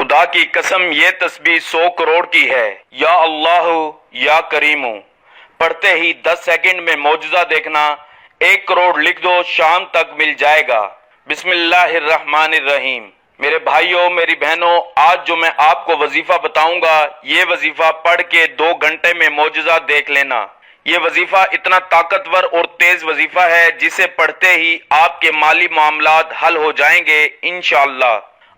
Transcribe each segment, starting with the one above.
خدا کی قسم یہ تسبیح 100 کروڑ کی ہے۔ یا اللہ یا کریم، پڑھتے ہی 10 سیکنڈ میں معجزہ دیکھنا، 1 کروڑ لکھ دو، شام تک مل جائے گا۔ بسم اللہ الرحمن الرحیم۔ میرے بھائیوں میری بہنوں، آج جو میں آپ کو وظیفہ بتاؤں گا، یہ وظیفہ پڑھ کے 2 گھنٹے میں معجزہ دیکھ لینا۔ یہ وظیفہ اتنا طاقتور اور تیز وظیفہ ہے جسے پڑھتے ہی آپ کے مالی معاملات حل ہو جائیں گے انشاءاللہ۔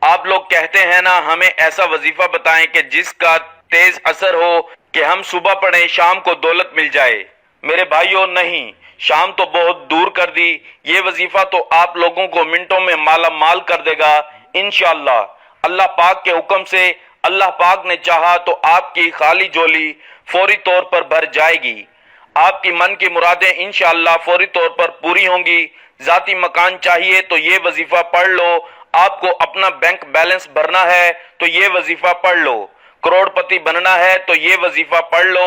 آپ لوگ کہتے ہیں نا ہمیں ایسا وظیفہ بتائیں کہ جس کا تیز اثر ہو کہ ہم صبح پڑھیں شام کو دولت مل جائے۔ میرے بھائیوں نہیں، شام تو بہت دور کر دی، یہ وظیفہ تو آپ لوگوں کو منٹوں میں مالا مال کر دے گا انشاءاللہ۔ اللہ پاک کے حکم سے اللہ پاک نے چاہا تو آپ کی خالی جولی فوری طور پر بھر جائے گی۔ آپ کی من کی مرادیں انشاءاللہ فوری طور پر پوری ہوں گی۔ ذاتی مکان چاہیے تو یہ وظیفہ پڑھ لو۔ آپ کو اپنا بینک بیلنس بھرنا ہے تو یہ وظیفہ پڑھ لو۔ کروڑ پتی بننا ہے تو یہ وظیفہ پڑھ لو۔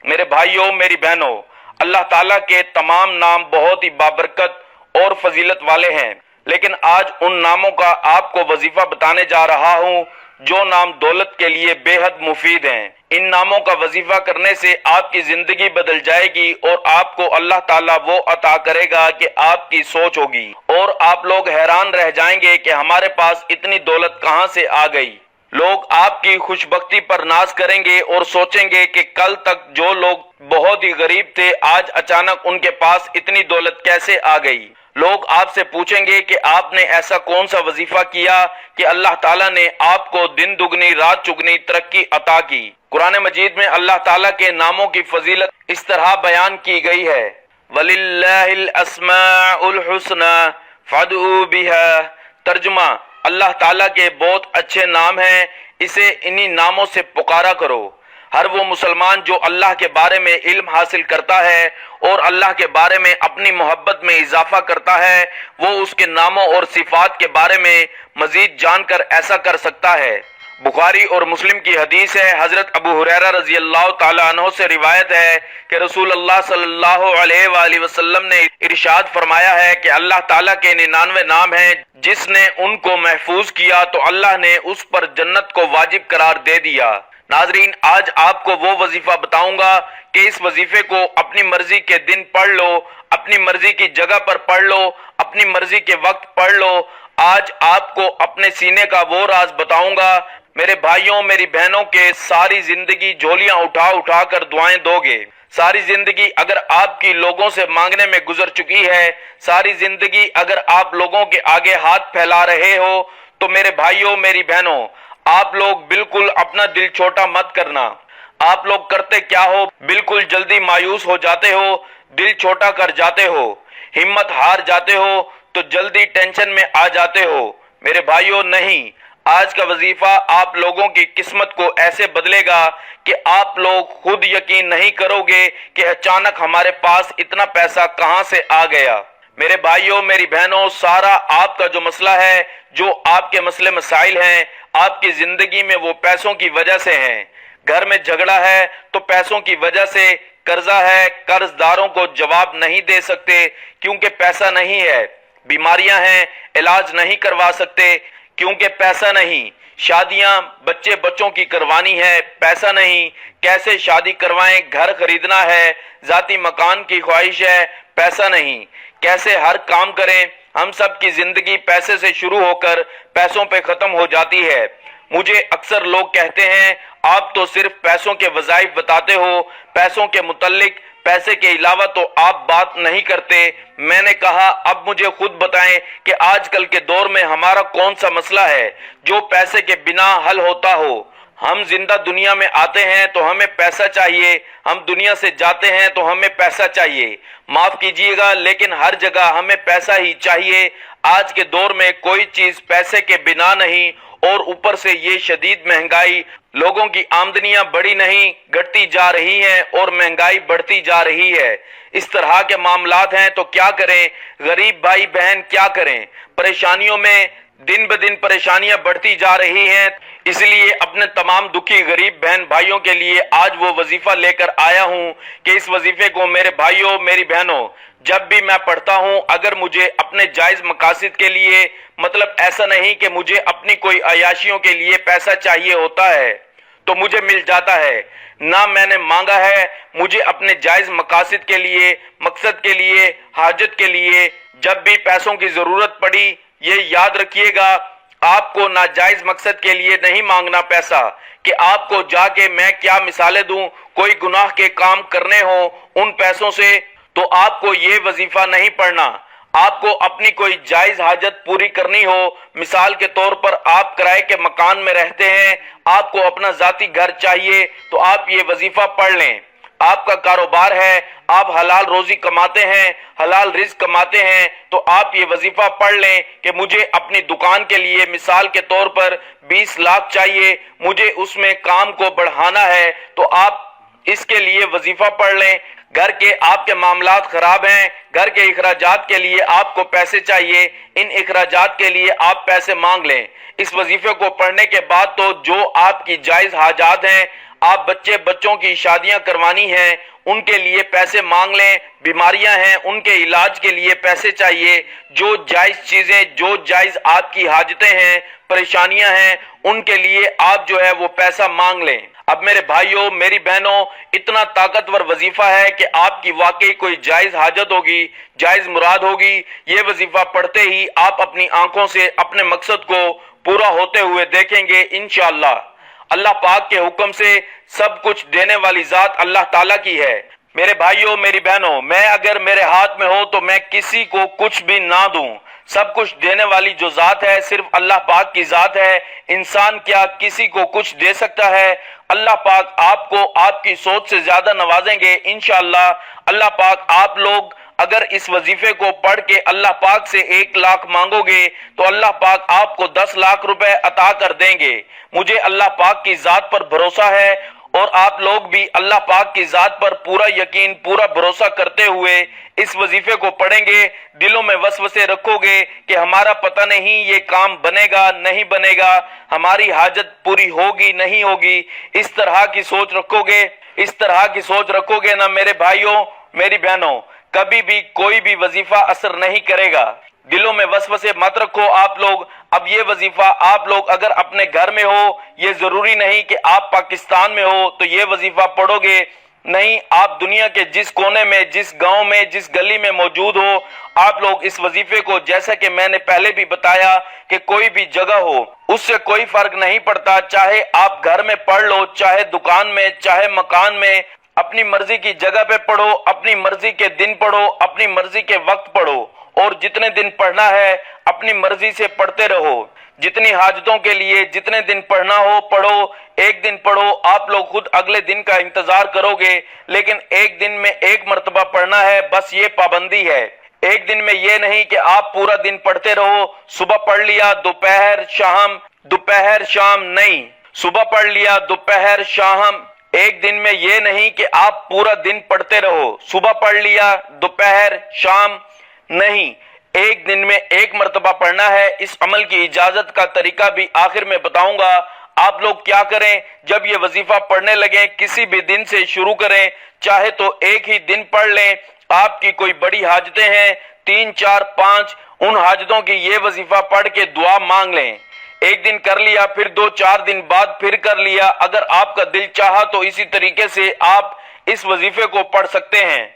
میرے بھائیوں میری بہنوں، اللہ تعالیٰ کے تمام نام بہت ہی بابرکت اور فضیلت والے ہیں، لیکن آج ان ناموں کا آپ کو وظیفہ بتانے جا رہا ہوں جو نام دولت کے لیے بے حد مفید ہیں۔ ان ناموں کا وظیفہ کرنے سے آپ کی زندگی بدل جائے گی اور آپ کو اللہ تعالیٰ وہ عطا کرے گا کہ آپ کی سوچ ہوگی، اور آپ لوگ حیران رہ جائیں گے کہ ہمارے پاس اتنی دولت کہاں سے آ گئی۔ لوگ آپ کی خوش بختی پر ناز کریں گے اور سوچیں گے کہ کل تک جو لوگ بہت ہی غریب تھے آج اچانک ان کے پاس اتنی دولت کیسے آ گئی۔ لوگ آپ سے پوچھیں گے کہ آپ نے ایسا کون سا وظیفہ کیا کہ اللہ تعالیٰ نے آپ کو دن دگنی رات چگنی ترقی عطا کی۔ قرآن مجید میں اللہ تعالیٰ کے ناموں کی فضیلت اس طرح بیان کی گئی ہے، وَلِلَّهِ الْأَسْمَاءُ الْحُسْنَى فَادْعُوا بِهَا۔ ترجمہ، اللہ تعالیٰ کے بہت اچھے نام ہیں، اسے انہی ناموں سے پکارا کرو۔ ہر وہ مسلمان جو اللہ کے بارے میں علم حاصل کرتا ہے اور اللہ کے بارے میں اپنی محبت میں اضافہ کرتا ہے، وہ اس کے ناموں اور صفات کے بارے میں مزید جان کر ایسا کر سکتا ہے۔ بخاری اور مسلم کی حدیث ہے، حضرت ابو ہریرہ رضی اللہ تعالیٰ عنہ سے روایت ہے کہ رسول اللہ صلی اللہ علیہ وآلہ وسلم نے ارشاد فرمایا ہے کہ اللہ تعالیٰ کے 99 نام ہیں، جس نے ان کو محفوظ کیا تو اللہ نے اس پر جنت کو واجب قرار دے دیا۔ ناظرین، آج آپ کو وہ وظیفہ بتاؤں گا کہ اس وظیفے کو اپنی مرضی کے دن پڑھ لو، اپنی مرضی کی جگہ پر پڑھ لو، اپنی مرضی کے وقت پڑھ لو۔ آج آپ کو اپنے سینے کا وہ راز بتاؤں گا، میرے بھائیوں میری بہنوں کے ساری زندگی جھولیاں اٹھا اٹھا کر دعائیں دو گے۔ ساری زندگی اگر آپ کی لوگوں سے مانگنے میں گزر چکی ہے، ساری زندگی اگر آپ لوگوں کے آگے ہاتھ پھیلا رہے ہو، تو میرے بھائیوں میری بہنوں، آپ لوگ بالکل اپنا دل چھوٹا مت کرنا۔ آپ لوگ کرتے کیا ہو؟ بالکل جلدی مایوس ہو جاتے ہو، دل چھوٹا کر جاتے ہو، ہمت ہار جاتے ہو، تو جلدی ٹینشن میں آ جاتے ہو۔ میرے بھائیوں نہیں، آج کا وظیفہ آپ لوگوں کی قسمت کو ایسے بدلے گا کہ آپ لوگ خود یقین نہیں کرو گے کہ اچانک ہمارے پاس اتنا پیسہ کہاں سے آ گیا۔ میرے بھائیوں میری بہنوں، سارا آپ کا جو مسئلہ ہے، جو آپ کے مسئلے مسائل ہیں آپ کی زندگی میں، وہ پیسوں کی وجہ سے ہیں۔ گھر میں جھگڑا ہے تو پیسوں کی وجہ سے، قرضہ ہے، قرض داروں کو جواب نہیں دے سکتے کیونکہ پیسہ نہیں ہے، بیماریاں ہیں، علاج نہیں کروا سکتے کیونکہ پیسہ نہیں، شادیاں بچوں کی کروانی ہے، پیسہ نہیں، کیسے شادی کروائیں، گھر خریدنا ہے، ذاتی مکان کی خواہش ہے، پیسہ نہیں، کیسے ہر کام کریں۔ ہم سب کی زندگی پیسے سے شروع ہو کر پیسوں پہ ختم ہو جاتی ہے۔ مجھے اکثر لوگ کہتے ہیں آپ تو صرف پیسوں کے وظائف بتاتے ہو، پیسوں کے متعلق، پیسے کے علاوہ تو آپ بات نہیں کرتے۔ میں نے کہا اب مجھے خود بتائیں کہ آج کل کے دور میں ہمارا کون سا مسئلہ ہے جو پیسے کے بنا حل ہوتا ہو۔ ہم زندہ دنیا میں آتے ہیں تو ہمیں پیسہ چاہیے، ہم دنیا سے جاتے ہیں تو ہمیں پیسہ چاہیے۔ معاف کیجیے گا لیکن ہر جگہ ہمیں پیسہ ہی چاہیے۔ آج کے دور میں کوئی چیز پیسے کے بنا نہیں، اور اوپر سے یہ شدید مہنگائی، لوگوں کی آمدنیاں بڑی نہیں گھٹتی جا رہی ہیں اور مہنگائی بڑھتی جا رہی ہے۔ اس طرح کے معاملات ہیں تو کیا کریں؟ غریب بھائی بہن کیا کریں؟ پریشانیوں میں دن بدن پریشانیاں بڑھتی جا رہی ہیں۔ اس لیے اپنے تمام دکھی غریب بہن بھائیوں کے لیے آج وہ وظیفہ لے کر آیا ہوں کہ اس وظیفے کو میرے بھائیوں میری بہنوں جب بھی میں پڑھتا ہوں اگر مجھے اپنے جائز مقاصد کے لیے، مطلب ایسا نہیں کہ مجھے اپنی کوئی عیاشیوں کے لیے پیسہ چاہیے ہوتا ہے تو مجھے مل جاتا ہے، نہ میں نے مانگا ہے، مجھے اپنے جائز مقاصد کے لیے، مقصد کے لیے، حاجت کے لیے جب بھی پیسوں کی ضرورت پڑی، یہ یاد رکھیے گا آپ کو ناجائز مقصد کے لیے نہیں مانگنا پیسہ کہ آپ کو جا کے میں کیا مثالیں دوں، کوئی گناہ کے کام کرنے ہوں ان پیسوں سے تو آپ کو یہ وظیفہ نہیں پڑھنا۔ آپ کو اپنی کوئی جائز حاجت پوری کرنی ہو، مثال کے طور پر آپ کرائے کے مکان میں رہتے ہیں، آپ کو اپنا ذاتی گھر چاہیے تو آپ یہ وظیفہ پڑھ لیں۔ آپ کا کاروبار ہے، آپ حلال روزی کماتے ہیں، حلال رزق کماتے ہیں تو آپ یہ وظیفہ پڑھ لیں کہ مجھے اپنی دکان کے لیے مثال کے طور پر 20 لاکھ چاہیے، مجھے اس میں کام کو بڑھانا ہے تو آپ اس کے لیے وظیفہ پڑھ لیں۔ گھر کے آپ کے معاملات خراب ہیں، گھر کے اخراجات کے لیے آپ کو پیسے چاہیے، ان اخراجات کے لیے آپ پیسے مانگ لیں۔ اس وظیفے کو پڑھنے کے بعد تو جو آپ کی جائز حاجات ہیں، آپ بچوں کی شادیاں کروانی ہیں ان کے لیے پیسے مانگ لیں، بیماریاں ہیں ان کے علاج کے لیے پیسے چاہیے، جو جائز چیزیں، جو جائز آپ کی حاجتیں ہیں، پریشانیاں ہیں، ان کے لیے آپ جو ہے وہ پیسہ مانگ لیں۔ اب میرے بھائیوں، میری بہنوں، اتنا طاقتور وظیفہ ہے کہ آپ کی واقعی کوئی جائز حاجت ہوگی، جائز مراد ہوگی، یہ وظیفہ پڑھتے ہی آپ اپنی آنکھوں سے اپنے مقصد کو پورا ہوتے ہوئے دیکھیں گے انشاءاللہ۔ اللہ پاک کے حکم سے سب کچھ دینے والی ذات اللہ تعالیٰ کی ہے۔ میرے بھائیوں، میری بہنوں، میں اگر میرے ہاتھ میں ہو تو میں کسی کو کچھ بھی نہ دوں۔ سب کچھ دینے والی جو ذات ہے صرف اللہ پاک کی ذات ہے۔ انسان کیا کسی کو کچھ دے سکتا ہے؟ اللہ پاک آپ کو آپ کی سوچ سے زیادہ نوازیں گے انشاءاللہ۔ اللہ پاک آپ لوگ اگر اس وظیفے کو پڑھ کے اللہ پاک سے 1 لاکھ مانگو گے تو اللہ پاک آپ کو 10 لاکھ روپے عطا کر دیں گے۔ مجھے اللہ پاک کی ذات پر بھروسہ ہے اور آپ لوگ بھی اللہ پاک کی ذات پر پورا یقین، پورا بھروسہ کرتے ہوئے اس وظیفے کو پڑھیں گے۔ دلوں میں وسوسے رکھو گے کہ ہمارا پتہ نہیں یہ کام بنے گا نہیں بنے گا، ہماری حاجت پوری ہوگی نہیں ہوگی، اس طرح کی سوچ رکھو گے، اس طرح کی سوچ رکھو گے نا میرے بھائیوں، میری بہنوں، کبھی بھی کوئی بھی وظیفہ اثر نہیں کرے گا۔ دلوں میں وسوسے مت رکھو آپ لوگ۔ اب یہ وظیفہ آپ لوگ اگر اپنے گھر میں ہو، یہ ضروری نہیں کہ آپ پاکستان میں ہو تو یہ وظیفہ پڑھو گے، نہیں، آپ دنیا کے جس کونے میں، جس گاؤں میں، جس گلی میں موجود ہو، آپ لوگ اس وظیفے کو، جیسا کہ میں نے پہلے بھی بتایا کہ کوئی بھی جگہ ہو اس سے کوئی فرق نہیں پڑتا، چاہے آپ گھر میں پڑھ لو، چاہے دکان میں، چاہے مکان میں، اپنی مرضی کی جگہ پہ پڑھو، اپنی مرضی کے دن پڑھو، اپنی مرضی کے وقت پڑھو، اور جتنے دن پڑھنا ہے اپنی مرضی سے پڑھتے رہو۔ جتنی حاجتوں کے لیے جتنے دن پڑھنا ہو پڑھو، ایک دن پڑھو، آپ لوگ خود اگلے دن کا انتظار کرو گے، لیکن ایک دن میں 1 مرتبہ پڑھنا ہے، بس یہ پابندی ہے۔ ایک دن میں یہ نہیں کہ آپ پورا دن پڑھتے رہو، صبح پڑھ لیا، دوپہر شام نہیں، صبح پڑھ لیا، دوپہر شام۔ ایک دن میں یہ نہیں کہ آپ پورا دن پڑھتے رہو، صبح پڑھ لیا، دوپہر شام نہیں، ایک دن میں 1 مرتبہ پڑھنا ہے۔ اس عمل کی اجازت کا طریقہ بھی آخر میں بتاؤں گا۔ آپ لوگ کیا کریں، جب یہ وظیفہ پڑھنے لگیں کسی بھی دن سے شروع کریں، چاہے تو ایک ہی دن پڑھ لیں۔ آپ کی کوئی بڑی حاجتیں ہیں 3 4 5، ان حاجتوں کی یہ وظیفہ پڑھ کے دعا مانگ لیں۔ ایک دن کر لیا، پھر 2 4 دن بعد پھر کر لیا، اگر آپ کا دل چاہا تو اسی طریقے سے آپ اس وظیفے کو پڑھ سکتے ہیں۔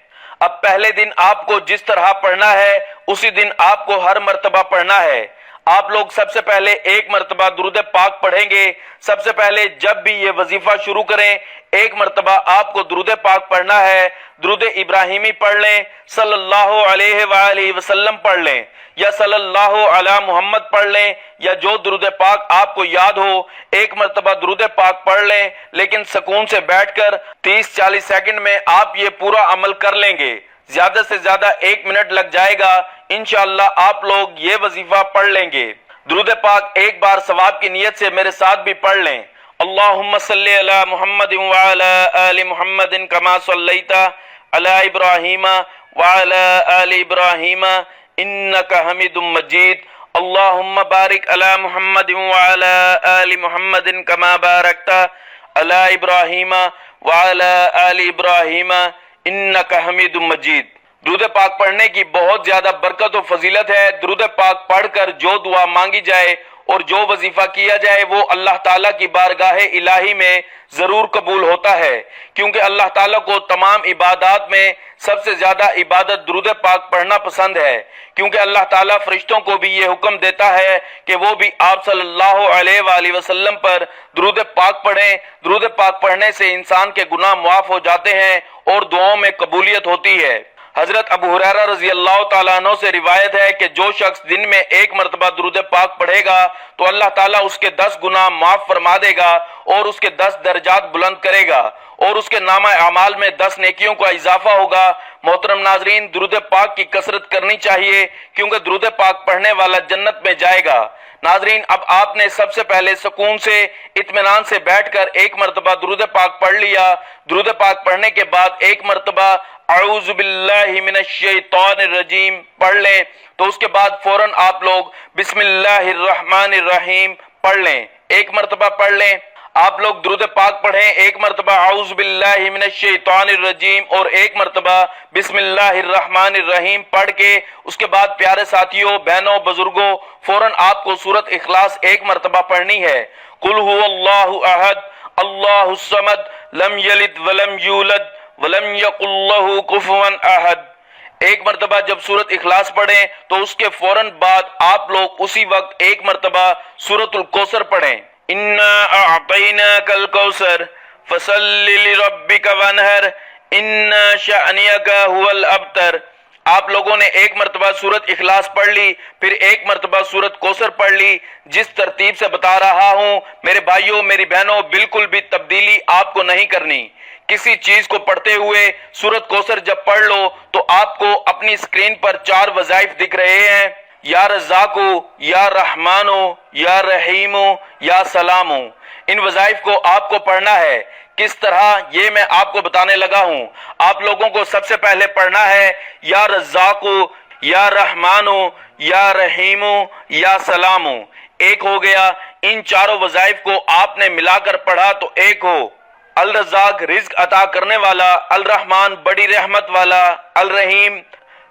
اب پہلے دن آپ کو جس طرح پڑھنا ہے اسی دن آپ کو ہر مرتبہ پڑھنا ہے۔ آپ لوگ سب سے پہلے 1 مرتبہ درود پاک پڑھیں گے۔ سب سے پہلے جب بھی یہ وظیفہ شروع کریں 1 مرتبہ آپ کو درود پاک پڑھنا ہے۔ درود ابراہیمی پڑھ لیں، صلی اللہ علیہ وآلہ وسلم پڑھ لیں، یا صلی اللہ علی محمد پڑھ لیں، یا جو درود پاک آپ کو یاد ہو 1 مرتبہ درود پاک پڑھ لیں، لیکن سکون سے بیٹھ کر 30 40 سیکنڈ میں آپ یہ پورا عمل کر لیں گے۔ زیادہ سے زیادہ 1 منٹ لگ جائے گا، انشاءاللہ آپ لوگ یہ وظیفہ پڑھ لیں گے۔ درود پاک ایک بار ثواب کی نیت سے میرے ساتھ بھی پڑھ لیں۔ اللہم صلی علی محمد وعلی آل محمد کما صلیت علی ابراہیم وعلی آل ابراہیم انک حمید مجید۔ اللہم بارک علی محمد وعلی آل محمد کما بارکت علی ابراہیم وعلی آل ابراہیم انک حمید مجید۔ درود پاک پڑھنے کی بہت زیادہ برکت و فضیلت ہے۔ درود پاک پڑھ کر جو دعا مانگی جائے اور جو وظیفہ کیا جائے وہ اللہ تعالیٰ کی بارگاہ الہی میں ضرور قبول ہوتا ہے، کیونکہ اللہ تعالیٰ کو تمام عبادات میں سب سے زیادہ عبادت درود پاک پڑھنا پسند ہے، کیونکہ اللہ تعالیٰ فرشتوں کو بھی یہ حکم دیتا ہے کہ وہ بھی آپ صلی اللہ علیہ وآلہ وسلم پر درود پاک پڑھیں۔ درود پاک پڑھنے سے انسان کے گناہ معاف ہو جاتے ہیں اور دعاؤں میں قبولیت ہوتی ہے۔ حضرت ابو ہریرہ رضی اللہ تعالیٰ عنہ سے روایت ہے کہ جو شخص دن میں ایک مرتبہ درود پاک پڑھے گا تو اللہ تعالیٰ اس کے 10 گناہ معاف فرما دے گا اور اس کے 10 درجات بلند کرے گا اور اس کے نامہ اعمال میں 10 نیکیوں کا اضافہ ہوگا۔ محترم ناظرین، درود پاک کی کثرت کرنی چاہیے کیونکہ درود پاک پڑھنے والا جنت میں جائے گا۔ ناظرین، اب آپ نے سب سے پہلے سکون سے اطمینان سے بیٹھ کر ایک مرتبہ درود پاک پڑھ لیا۔ درود پاک پڑھنے کے بعد ایک مرتبہ اعوذ باللہ من الشیطان الرجیم پڑھ لیں، تو اس کے بعد فوراً آپ لوگ بسم اللہ الرحمن الرحیم پڑھ لیں، ایک مرتبہ پڑھ لیں۔ آپ لوگ درود پاک پڑھیں، ایک مرتبہ اعوذ باللہ من الشیطان الرجیم اور ایک مرتبہ بسم اللہ الرحمن الرحیم پڑھ کے اس کے بعد پیارے ساتھیوں، بہنوں، بزرگوں، فوراً آپ کو سورۃ اخلاص ایک مرتبہ پڑھنی ہے۔ قل هو اللہ احد اللہ الصمد لم یلد ولم یولد ولم یکن لہ کفوا احد۔ ایک مرتبہ جب سورۃ اخلاص پڑھیں تو اس کے فوراً بعد آپ لوگ اسی وقت ایک مرتبہ سورۃ الکوثر پڑھیں۔ انا اعطیناک الکوثر فصل لربک وانحر ان شأنک هو الابتر۔ آپ لوگوں نے ایک مرتبہ سورۃ اخلاص پڑھ لی، پھر ایک مرتبہ سورۃ کوثر پڑھ لی۔ جس ترتیب سے بتا رہا ہوں میرے بھائیوں، میری بہنوں، بالکل بھی تبدیلی آپ کو نہیں کرنی۔ کسی چیز کو پڑھتے ہوئے سورۃ کوثر جب پڑھ لو تو آپ کو اپنی اسکرین پر 4 وظائف دکھ رہے ہیں، یا رزاقو، یا رحمانو، یا رحیمو، یا سلامو۔ ان وظائف کو آپ کو پڑھنا ہے۔ کس طرح یہ میں آپ کو بتانے لگا ہوں۔ آپ لوگوں کو سب سے پہلے پڑھنا ہے یا رزاقو، یا رحمانو، یا رحیمو، یا سلامو، ایک ہو گیا۔ ان 4 وظائف کو آپ نے ملا کر پڑھا تو ایک ہو۔ الرزاق رزق عطا کرنے والا، الرحمن بڑی رحمت والا، الرحیم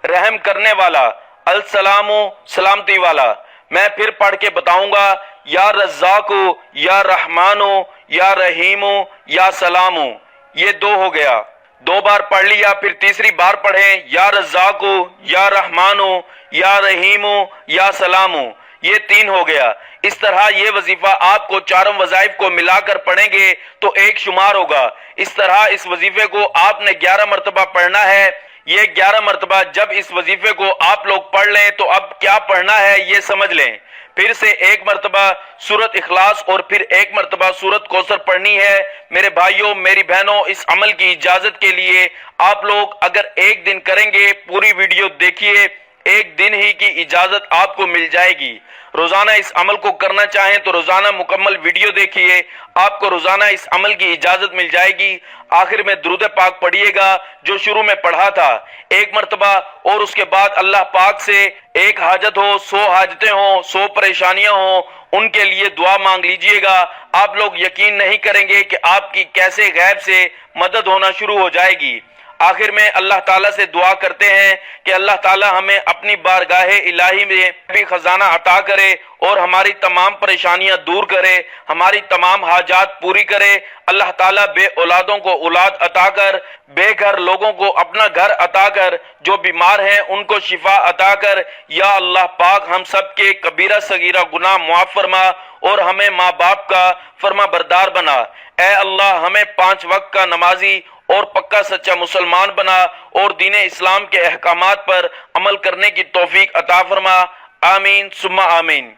رحم کرنے والا، السلام سلامتی والا۔ میں پھر پڑھ کے بتاؤں گا، یا رزاقو، یا رحمانو، یا رحیمو، یا سلامو، یہ 2 ہو گیا۔ 2 بار پڑھ لیا، پھر تیسری بار پڑھیں، یا رزاقو، یا رحمانو، یا رحیمو، یا سلامو، یہ 3 ہو گیا۔ اس طرح یہ وظیفہ آپ کو 4 وظائف کو ملا کر پڑھیں گے تو ایک شمار ہوگا۔ اس طرح اس وظیفے کو آپ نے 11 مرتبہ پڑھنا ہے۔ یہ 11 مرتبہ جب اس وظیفے کو آپ لوگ پڑھ لیں تو اب کیا پڑھنا ہے یہ سمجھ لیں۔ پھر سے ایک مرتبہ سورۃ اخلاص اور پھر ایک مرتبہ سورۃ کوثر پڑھنی ہے۔ میرے بھائیوں، میری بہنوں، اس عمل کی اجازت کے لیے آپ لوگ اگر ایک دن کریں گے، پوری ویڈیو دیکھیے، ایک دن ہی کی اجازت آپ کو مل جائے گی۔ روزانہ اس عمل کو کرنا چاہیں تو روزانہ مکمل ویڈیو دیکھیے، آپ کو روزانہ اس عمل کی اجازت مل جائے گی۔ آخر میں درود پاک پڑھیے گا جو شروع میں پڑھا تھا ایک مرتبہ، اور اس کے بعد اللہ پاک سے ایک حاجت ہو، 100 حاجتیں ہوں، 100 پریشانیاں ہوں، ان کے لیے دعا مانگ لیجئے گا۔ آپ لوگ یقین نہیں کریں گے کہ آپ کی کیسے غیب سے مدد ہونا شروع ہو جائے گی۔ آخر میں اللہ تعالیٰ سے دعا کرتے ہیں کہ اللہ تعالیٰ ہمیں اپنی بارگاہ الہی میں بھی خزانہ عطا کرے اور ہماری تمام پریشانیاں دور کرے، ہماری تمام حاجات پوری کرے۔ اللہ تعالیٰ بے اولادوں کو اولاد عطا کر، بے گھر لوگوں کو اپنا گھر عطا کر، جو بیمار ہیں ان کو شفا عطا کر۔ یا اللہ پاک ہم سب کے کبیرہ صغیرہ گناہ معاف فرما اور ہمیں ماں باپ کا فرما بردار بنا۔ اے اللہ ہمیں 5 وقت کا نمازی اور پکا سچا مسلمان بنا اور دین اسلام کے احکامات پر عمل کرنے کی توفیق عطا فرما۔ آمین ثم آمین۔